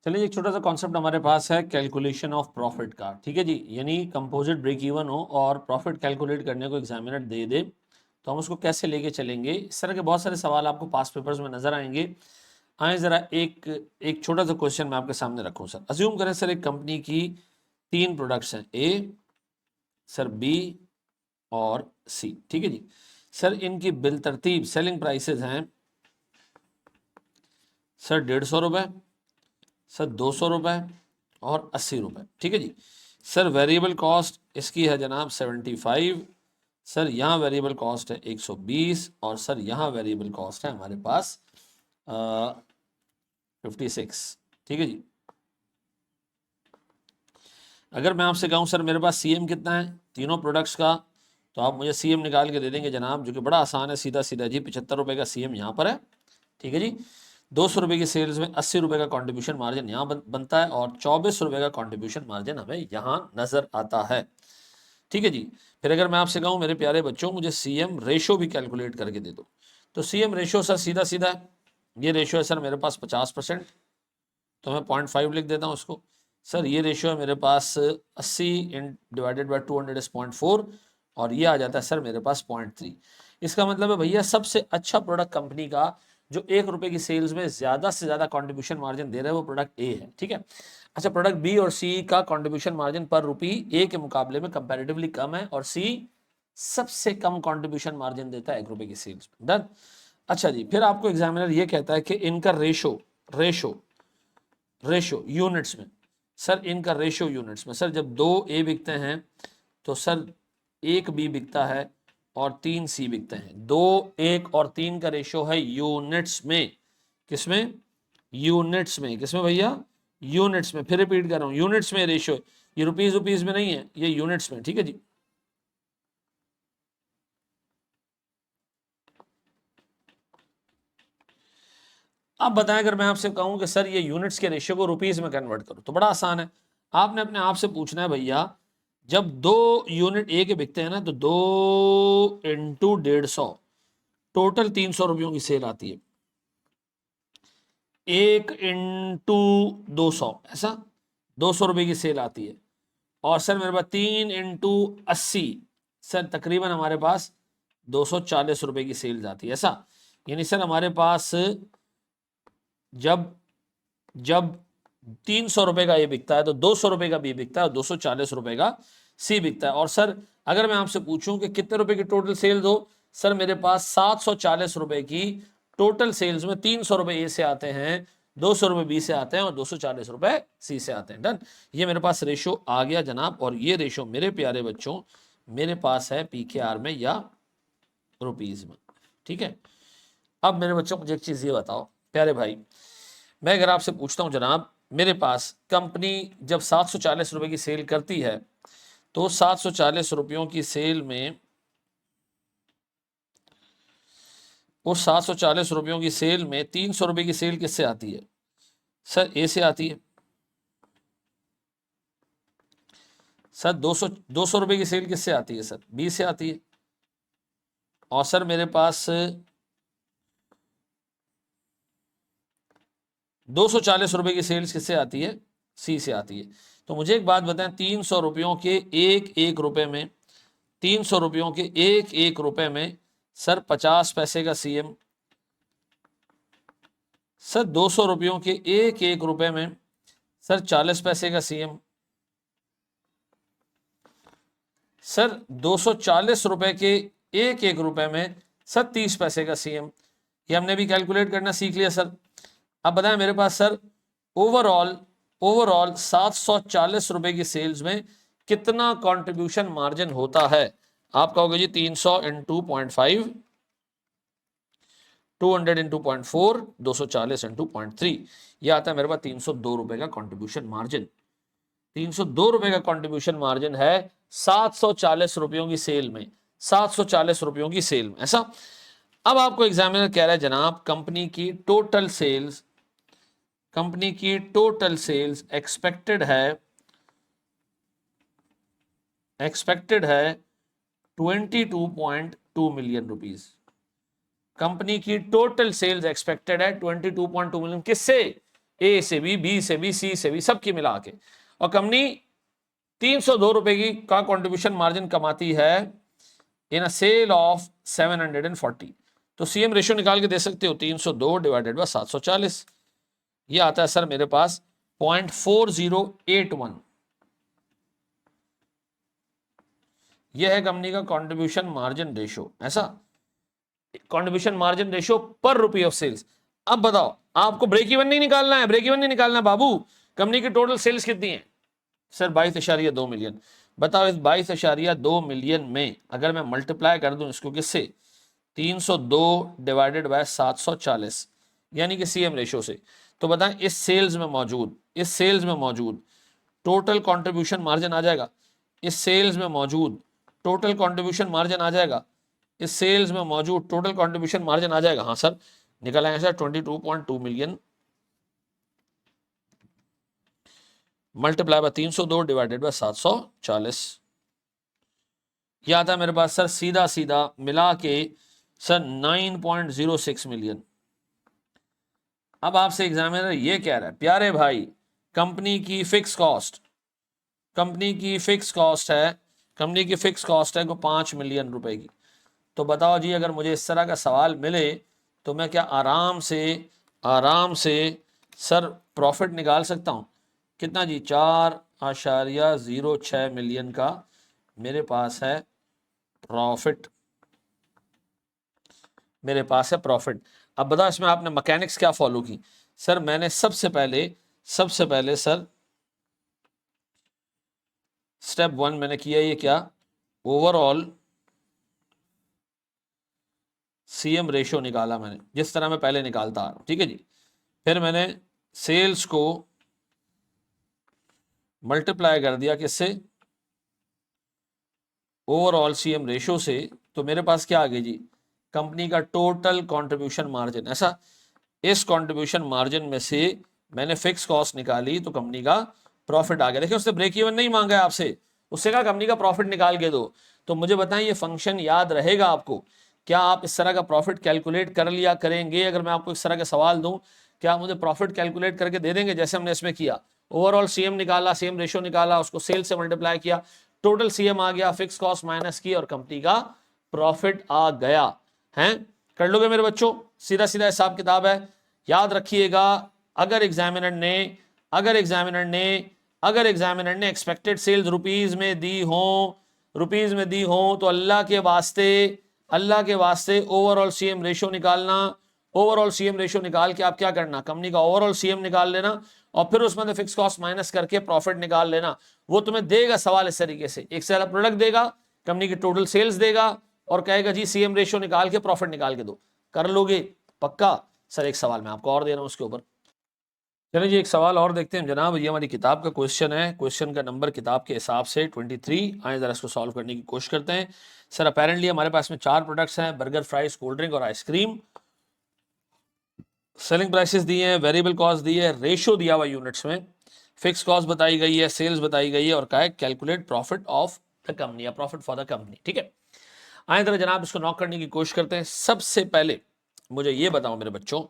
चलिए एक छोटा सा कॉन्सेप्ट हमारे पास है कैलकुलेशन ऑफ प्रॉफिट का, ठीक है जी। यानी कंपोजिट ब्रेक इवन हो और प्रॉफिट कैलकुलेट करने को एग्जामिनर दे दे तो हम उसको कैसे लेके चलेंगे। इस तरह के बहुत सारे सवाल आपको पास पेपर्स में नजर आएंगे। आए जरा एक एक छोटा सा क्वेश्चन मैं आपके सामने रखूं सर। अज्यूम करें सर एक कंपनी की 3 प्रोडक्ट्स हैं, ए सर, बी और सी, ठीक है जी। सर इनकी बिल तरतीब सेलिंग प्राइसेस हैं सर 150 रुपये, सर 200 रुपये और 80 रुपये, ठीक है जी। सर वेरिएबल कॉस्ट इसकी है जनाब 75, सर यहाँ वेरिएबल कॉस्ट है 120 और सर यहाँ वेरिएबल कॉस्ट है हमारे पास 56, ठीक है जी। अगर मैं आपसे कहूँ सर मेरे पास सीएम कितना है तीनों प्रोडक्ट्स का, तो आप मुझे सीएम निकाल के दे देंगे जनाब, जो कि बड़ा आसान है, सीधा सीधा जी। 75 रुपये का सीएम यहाँ पर है, ठीक है जी। 200 रुपये की सेल्स में 80 रुपये का कंट्रीब्यूशन मार्जिन यहाँ बनता है और 24 रुपये का कंट्रीब्यूशन मार्जिन हमें यहाँ नजर आता है, ठीक है जी। फिर अगर मैं आपसे कहूँ मेरे प्यारे बच्चों मुझे सीएम रेशो भी कैलकुलेट करके दे दो, तो सीएम रेशो सर सीधा सीधा है, ये रेशो है सर मेरे पास 50%, तो मैं 0.5 लिख देता हूँ उसको। सर ये रेशियो है मेरे पास 80 डिवाइडेड बाय 200 इज 0.4 और ये आ जाता है सर मेरे पास 0.3। इसका मतलब है भैया सबसे अच्छा प्रोडक्ट कंपनी का जो 1 रुपए की सेल्स में ज्यादा से ज्यादा कंट्रीब्यूशन मार्जिन दे रहा है वो प्रोडक्ट ए है, ठीक है। अच्छा, प्रोडक्ट बी और सी का कंट्रीब्यूशन मार्जिन पर रुपी ए के मुकाबले में कंपैरेटिवली कम है और सी सबसे कम कंट्रीब्यूशन मार्जिन देता है 1 रुपए की सेल्स में। डन। अच्छा जी, फिर आपको एग्जामिनर ये कहता है कि इनका रेशो रेशो रेशो यूनिट्स में, सर इनका रेशो यूनिट्स में, सर जब 2 ए बिकते हैं तो सर 1 बी बिकता है और 3 सी बिकते हैं। 2, 1 और 3 का रेशो है यूनिट्स में, किसमें? यूनिट्स में। किसमें भैया? यूनिट्स में। फिर रिपीट कर रहा हूं, यूनिट्स में रेशो, ये रुपीज रुपीज में नहीं है, ये यूनिट्स में, ठीक है जी। अब बताएं अगर मैं आपसे कहूं कि सर ये यूनिट्स के रेशियो को रुपीस में कन्वर्ट करो, तो बड़ा आसान है। आपने अपने आप से पूछना है भैया जब 2 यूनिट ए के बिकते हैं ना तो 2 इंटू 150 टोटल 300 रुपयों की सेल आती है। 1 इंटू 200 ऐसा 200 रुपए की सेल आती है। और सर मेरे पास 3 इंटू 80 सर तकरीबन हमारे पास 240 रुपए की सेल आती है, ऐसा। यानी सर हमारे पास जब जब 300 रुपए का ये बिकता है तो 200 रुपए का बी बिकता है और 240 रुपए का सी बिकता है। और सर अगर मैं आपसे पूछूं कि कितने रुपए की टोटल सेल्स हो, सर मेरे पास 740 रुपए की टोटल सेल्स में 300 रुपए ए से आते हैं, 200 रुपए बी से आते हैं और 240 रुपए सी से आते हैं। डन। ये मेरे पास रेशो आ गया जनाब, और ये रेशो मेरे प्यारे बच्चों मेरे पास है पीकेआर में या रुपीज में, ठीक है। अब मेरे बच्चों मुझे एक चीज ये बताओ प्यारे भाई, मैं अगर आपसे पूछता हूं जनाब मेरे पास कंपनी जब 740 रुपए की सेल करती है तो 740 रुपयों की सेल में, उस 740 रुपयों की सेल में 300 रुपए की सेल किससे आती है? सर ए से आती है। सर 200 रुपए की सेल किससे आती है? सर बी से आती है। और सर मेरे पास 240 रुपए की सेल्स किससे आती है? सी से आती है। तो मुझे एक बात बताएं, 300 रुपयों के एक एक रुपए में, 300 रुपयों के एक एक रुपए में सर 50 पैसे का सीएम, सर 200 रुपयों के एक एक रुपए में सर 40 पैसे का सीएम, सर 240 रुपए के एक एक रुपए में सर 30 पैसे का सीएम। ये हमने भी कैलकुलेट करना सीख लिया सर। अब बताएं मेरे पास सर ओवरऑल ओवरऑल 740 रुपए की सेल्स में कितना कंट्रीब्यूशन मार्जिन होता है? आप कहोगे जी 300 इंटू 0.5, 200 इंटू 0.4, 240 इंटू 0.3, यह आता है मेरे पास 302 रुपए का कंट्रीब्यूशन मार्जिन। 302 रुपए का कंट्रीब्यूशन मार्जिन है 740 रुपयों की सेल में, 740 रुपयों की सेल में, ऐसा। अब आपको एग्जामिनर कह रहा है जनाब कंपनी की टोटल सेल्स, कंपनी की टोटल सेल्स एक्सपेक्टेड है 22.2 मिलियन रुपीस। कंपनी की टोटल सेल्स एक्सपेक्टेड है 22.2 मिलियन, किससे? ए से भी, बी से भी, सी से भी, सबकी मिला के, और कंपनी 302 रुपए की का कंट्रीब्यूशन मार्जिन कमाती है इन अ सेल ऑफ 740। तो सीएम रेशियो निकाल के दे सकते हो, 302 डिवाइडेड बाय 740, ये आता है सर मेरे पास 0.4081। ये है कंपनी का कंट्रीब्यूशन मार्जिन रेशियो, ऐसा कंट्रीब्यूशन मार्जिन रेशियो पर रुपी ऑफ सेल्स। अब बताओ, आपको ब्रेक इवन नहीं निकालना है, ब्रेक इवन नहीं निकालना है बाबू, कंपनी की टोटल सेल्स कितनी है सर? 22.2 मिलियन। बताओ इस 22.2 मिलियन में अगर मैं मल्टीप्लाई कर दूं इसको किससे, 302 डिवाइडेड बाय 740 यानी कि सीएम रेशियो से, तो बताएं इस सेल्स में मौजूद टोटल कंट्रीब्यूशन मार्जिन आ जाएगा, इस सेल्स में मौजूद टोटल कंट्रीब्यूशन मार्जिन आ जाएगा, इस सेल्स में मौजूद टोटल कंट्रीब्यूशन मार्जिन आ जाएगा। हाँ सर, निकल आएंगे sir 22.2 million multiply by 302 divided by 740, ये आता है मेरे पास सर सीधा सीधा मिला के सर 9.06 मिलियन। अब आपसे एग्जामिनर ये कह रहा है, प्यारे भाई कंपनी की फिक्स कॉस्ट है को 5 मिलियन रुपए की, तो बताओ जी अगर मुझे इस तरह का सवाल मिले तो मैं क्या आराम से सर प्रॉफिट निकाल सकता हूं? कितना जी, 4.06 मिलियन का मेरे पास है प्रॉफिट, अब बताओ इसमें आपने मैकेनिक्स क्या फॉलो की? सर मैंने सबसे पहले सर स्टेप 1 मैंने किया, ये क्या, ओवरऑल सीएम रेशियो निकाला मैंने, जिस तरह मैं पहले निकालता आ रहा हूं, ठीक है जी। फिर मैंने सेल्स को मल्टीप्लाई कर दिया किससे, ओवरऑल सीएम रेशियो से, तो मेरे पास क्या आ गई जी, कंपनी का टोटल कंट्रीब्यूशन मार्जिन। ऐसा, इस कंट्रीब्यूशन मार्जिन में से मैंने फिक्स कॉस्ट निकाली तो कंपनी का प्रॉफिट आ गया। देखिए उसने ब्रेक इवन नहीं मांगा है आपसे, उससे कहा कंपनी का प्रॉफिट निकाल के दो। तो मुझे बताएं ये फंक्शन याद रहेगा आपको? क्या आप इस तरह का प्रॉफिट कैलकुलेट कर लिया करेंगे? अगर मैं आपको इस तरह का सवाल दूं, क्या आप मुझे प्रॉफिट कैलकुलेट करके दे देंगे जैसे हमने इसमें किया? ओवरऑल सीएम निकाला, सीएम रेशियो निकाला, उसको सेल से मल्टीप्लाई किया, टोटल सीएम आ गया, फिक्स कॉस्ट माइनस की और कंपनी का प्रॉफिट आ गया है। कर लोगे मेरे बच्चों? सीधा सीधा हिसाब किताब है। याद रखिएगा, अगर एग्जामिनर ने एक्सपेक्टेड सेल्स रुपीज में दी हो तो अल्लाह के वास्ते ओवरऑल सीएम रेशियो निकालना। ओवरऑल सीएम रेशियो निकाल के आप क्या करना, कंपनी का ओवरऑल सीएम निकाल लेना और फिर उसमें फिक्स कॉस्ट माइनस करके प्रॉफिट निकाल लेना। वो तुम्हें देगा सवाल इस तरीके से, एक से प्रोडक्ट देगा, कंपनी की टोटल सेल्स देगा और कहेगा जी सीएम रेशियो निकाल के प्रॉफिट निकाल के दो। कर लोगे पक्का? सर एक सवाल मैं आपको और दे रहा हूं उसके ऊपर। चलिए जी एक सवाल और देखते हैं जनाब, ये हमारी किताब का क्वेश्चन है, क्वेश्चन का नंबर किताब के हिसाब से 23। आए जरा इसको सॉल्व करने की कोशिश करते हैं। सर अपेरेंटली हमारे पास में 4 प्रोडक्ट्स हैं, बर्गर, फ्राइज, कोल्ड ड्रिंक और आइसक्रीम। सेलिंग प्राइसेस दिए हैं, वेरिएबल कॉस्ट दी है, रेशियो दिया हुआ यूनिट्स में, फिक्स कॉस्ट बताई गई है, सेल्स बताई गई है और कहा है calculate profit of the company या प्रॉफिट फॉर द कंपनी। ठीक है, आए जरा जनाब इसको नॉक करने की कोशिश करते हैं। सबसे पहले मुझे ये बताओ मेरे बच्चों,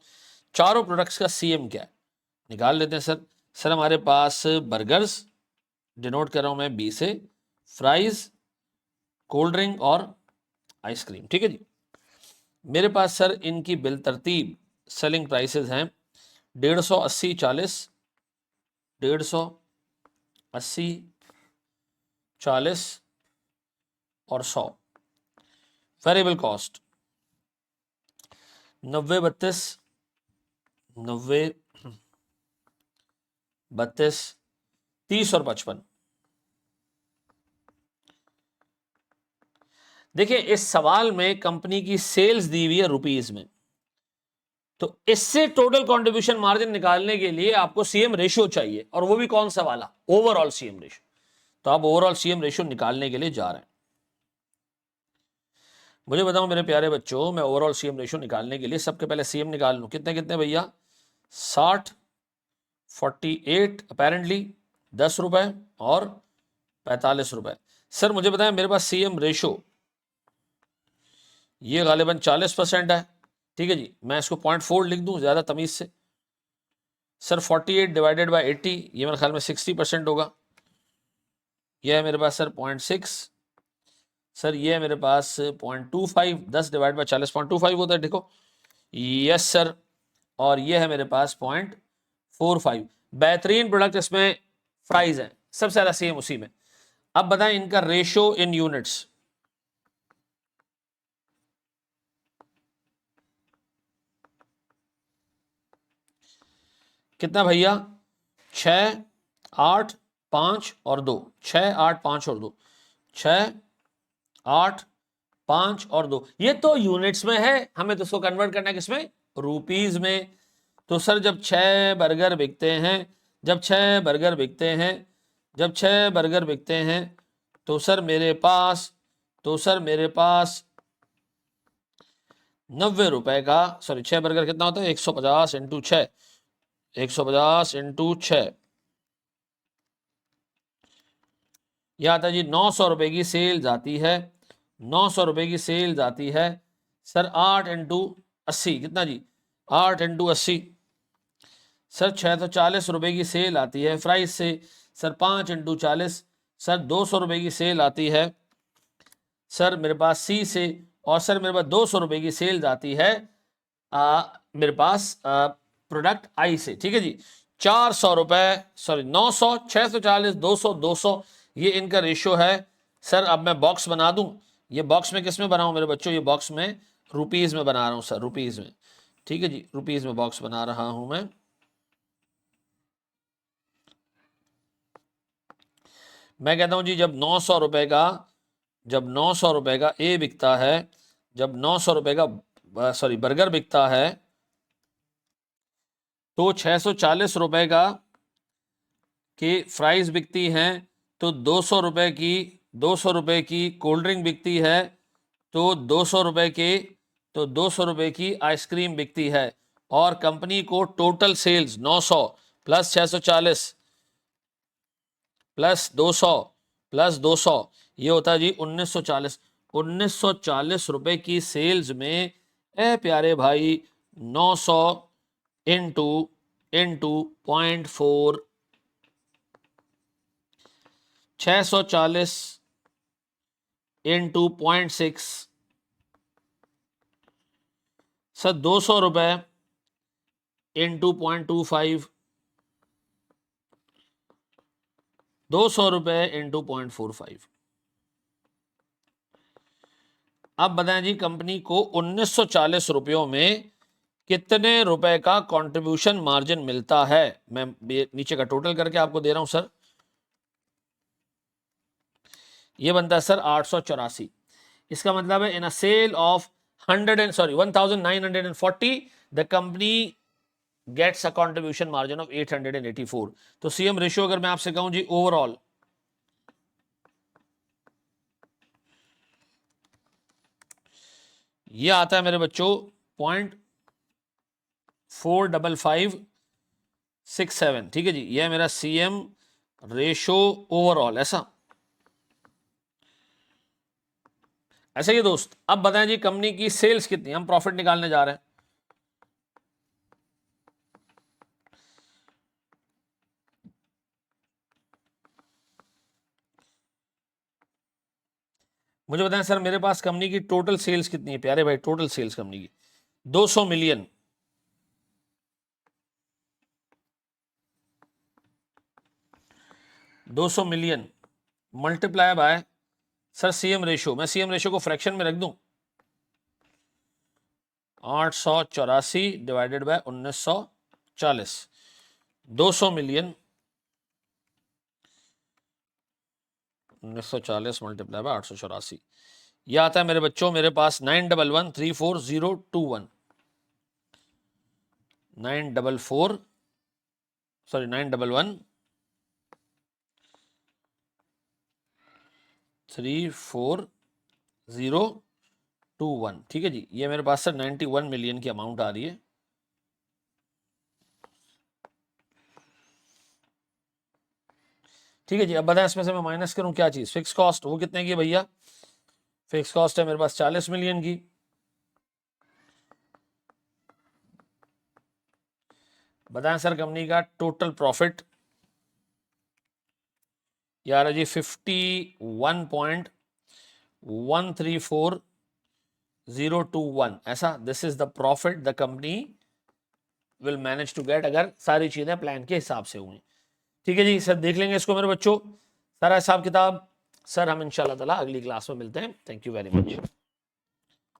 चारों प्रोडक्ट्स का सीएम क्या है, निकाल लेते हैं सर। सर हमारे पास बर्गर्स, डिनोट कर रहा हूं मैं बी से, फ्राइज, कोल्ड ड्रिंक और आइसक्रीम। ठीक है जी, मेरे पास सर इनकी बिल तरतीब सेलिंग प्राइसेस हैं 150, 80, 40, 150, 80, 40 और 100। वेरिएबल कॉस्ट 90, 32, 90, 32, 30 और 55। देखिए इस सवाल में कंपनी की सेल्स दी हुई है रुपीज में, तो इससे टोटल कंट्रीब्यूशन मार्जिन निकालने के लिए आपको सीएम रेशियो चाहिए, और वो भी कौन सा वाला, ओवरऑल सीएम रेशियो। तो आप ओवरऑल सीएम रेशियो निकालने के लिए जा रहे हैं। मुझे बताओ मेरे प्यारे बच्चों, मैं ओवरऑल सीएम रेशियो निकालने के लिए सबके पहले सीएम निकाल लूं, कितने कितने भैया, 60, 48 अपेरेंटली 10 रुपए और 45 रुपए। सर मुझे बताएं मेरे पास सीएम रेशियो ये गालिबन 40% है। ठीक है जी, मैं इसको 0.4 लिख दूं ज्यादा तमीज से, सर 48 डिवाइडेड बाय 80, ये मेरे ख्याल में 60% होगा। ये है मेरे पास सर 0.6, सर ये है मेरे पास 0.25, 10 डिवाइड बाय 40 0.25 होता है, देखो। यस सर, और ये है मेरे पास 0.45। बेहतरीन प्रोडक्ट इसमें प्राइस है, सबसे ज़्यादा सेम उसी में। अब बताएं इनका रेशो इन यूनिट्स कितना भैया? 6, 8, 5 और 2, 6, 8, 5 और 2, 6, 8, 5 और 2। ये तो यूनिट्स में है, हमें तो इसको कन्वर्ट करना है किसमें? रुपीज में। तो सर जब 6 बर्गर बिकते हैं, जब 6 बर्गर बिकते हैं, जब 6 बर्गर बिकते हैं, तो सर मेरे पास, तो सर मेरे पास 90 रुपए का, सॉरी 6 बर्गर कितना होता है? 150 इंटू 6, 150 इंटू 6, यह आता है जी 900 रुपए की सेल जाती है, 900 रुपए की सेल जाती है। सर 8 इंटू 80 कितना जी? 8 इंटू 80, सर 640 रुपए की सेल आती है प्राइस से। सर 5 इंटू 40, सर 200 रुपए की सेल आती है सर मेरे पास सी से। और सर मेरे पास 200 रुपए की सेल जाती है मेरे पास प्रोडक्ट आई से, ठीक है जी। 400 रुपए, सॉरी 900, 640, 200, 200, ये इनका रेशियो है। सर अब मैं बॉक्स बना दूं, ये बॉक्स में किस में बनाऊं मेरे बच्चों? ये बॉक्स में रुपीज में बना रहा हूं सर, रुपीज में, ठीक है जी, रुपीज में बॉक्स बना रहा हूं मैं कहता हूं जी जब 900 रुपए का, जब 900 रुपए का ए बिकता है, जब 900 रुपए का सॉरी बर्गर बिकता है, तो 640 रुपए का की फ्राइज बिकती हैं, तो 200 रुपए की, 200 रुपए की कोल्ड ड्रिंक बिकती है, तो 200 रुपए के, तो 200 रुपए की आइसक्रीम बिकती है। और कंपनी को total sales 900 plus 640 plus 200 plus 200, ये होता है जी 1940। 1940 रुपए की सेल्स में ए प्यारे भाई 900 इंटू इंटू 0.4, 640 इंटू 0.6, सर 200 रुपए इंटू 0.25, 200 रुपए इंटू 0.45। अब बताएं जी कंपनी को 1940 रुपयों में कितने रुपए का कंट्रीब्यूशन मार्जिन मिलता है? मैं नीचे का टोटल करके आपको दे रहा हूं सर। ये बनता है सर 884। इसका मतलब है in a sale of 1940 the company gets a contribution margin of 884। तो सीएम रेशियो अगर मैं आपसे कहूं जी ओवरऑल, ये आता है मेरे बच्चों 0.45567, ठीक है जी। ये है मेरा सीएम रेशो ओवरऑल, ऐसा ऐसा ही दोस्त। अब बताएं जी कंपनी की सेल्स कितनी, हम प्रॉफिट निकालने जा रहे हैं। मुझे बताएं सर मेरे पास कंपनी की टोटल सेल्स कितनी है प्यारे भाई? टोटल सेल्स कंपनी की 200 million, 200 million multiply by sir CM ratio, मैं सीएम रेशो को फ्रैक्शन में रख दूं, 884 divided by 1940, 200 million 1940 multiply by 884, यह आता है मेरे बच्चों मेरे पास 91134021, 944 सॉरी 91134021, ठीक है जी। ये मेरे पास सर 91 मिलियन की अमाउंट आ रही है। ठीक है जी। अब बताएं इसमें से मैं माइनस करूं क्या चीज? फिक्स कॉस्ट, वो कितने की भैया? फिक्स कॉस्ट है मेरे पास 40 मिलियन की। बताएं सर कंपनी का टोटल प्रॉफिट यार जी 51.134021 ऐसा, this is the profit the company will manage to get अगर सारी चीजें प्लान के हिसाब से हुई। ठीक है जी सर, देख लेंगे इसको मेरे बच्चों सारा हिसाब किताब। सर हम इंशाल्लाह ताला अगली क्लास में मिलते हैं। Thank you very much.